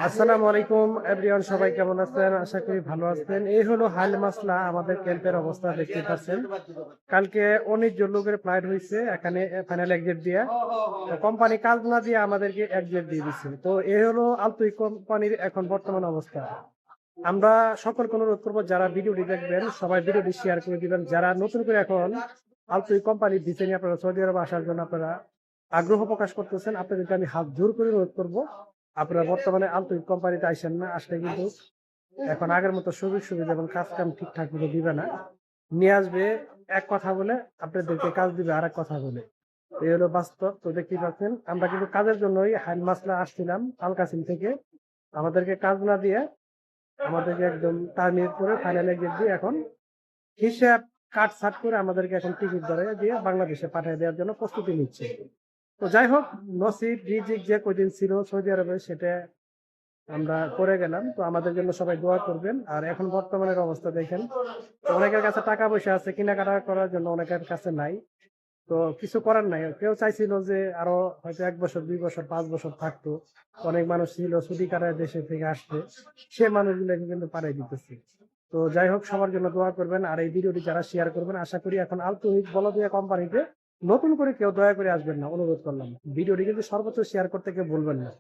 আসসালামু আলাইকুম এভরিওয়ান, সবাই কেমন আছেন? আশা করি ভালো আছেন। এই হলো হাল মাসলা আমাদের ক্যাম্পের অবস্থা দেখতে পাচ্ছেন। কালকে 19 জন লোকের ফ্লাইট হয়েছে এখানে ফাইনাল এক্সিট দিয়ে। কোম্পানি কাজ না দিয়ে আমাদেরকে এক্সিট দিয়ে দিচ্ছে। তো এই হলো আলতুই কোম্পানির এখন বর্তমান অবস্থা। আমরা সকলকে অনুরোধ করবো, যারা ভিডিওটি দেখবেন সবাই ভিডিওটি শেয়ার করে দিবেন। যারা নতুন করে এখন আলতুই কোম্পানির দিচ্ছে নিয়ে আপনারা সৌদি আরবে আসার জন্য আপনারা আগ্রহ প্রকাশ করতেছেন, আপনাদেরকে আমি হাত জোর করে অনুরোধ করবো আপনারা বর্তমানে আলতুই কোম্পানিতে আইসেন না। আসলে কিন্তু এখন আগের মতো সুযোগ সুবিধা এবং কাজ কাম ঠিকঠাক মতো দিবে না। নিয়ে আসবে এক কথা বলে, আপনাদেরকে কাজ দিবে আর এক কথা বলে। এই হলো বাস্তব। তো দেখতেই পাচ্ছেন আমরা কিন্তু কাজের জন্যই হাইল মাসলা আসছিলাম আলকাসিম থেকে। আমাদেরকে কাজ না দিয়ে আমাদেরকে একদম টার্মিনেট করে ফাইনালে গিয়ে দিয়ে এখন হিসাব কাট ছাট করে আমাদেরকে এখন টিকিট ধরে দিয়ে বাংলাদেশে পাঠিয়ে দেওয়ার জন্য প্রস্তুতি নিচ্ছে। তো যাই হোক, নসিব রিজিক যে কদিন ছিল সৌদি আরবে সেটা আমরা করে গেলাম। তো আমাদের জন্য সবাই দোয়া করবেন। আর এখন বর্তমানের অবস্থা দেখেন, তো অনেকের কাছে টাকা পয়সা আছে, কেনাকাটা করার জন্য অনেকের কাছে নাই। তো কিছু করার নাই। কেউ চাইছিল যে আরো হয়তো 1 বছর 2 বছর 5 বছর থাকতো। অনেক মানুষ ছিল ছুটি কাটায় দেশে থেকে আসতে, সে মানুষগুলোকে কিন্তু পাঠিয়ে দিতেছে। তো যাই হোক, সবার জন্য দোয়া করবেন। আর এই ভিডিওটি যারা শেয়ার করবেন, আশা করি এখন আলতুহিক বলদিয়া কোম্পানিতে নতুন করে কেউ দয়া করে আসবেন না, অনুরোধ করলাম। ভিডিওটি কিন্তু সর্বোচ্চ শেয়ার করতে কেউ ভুলবেন না।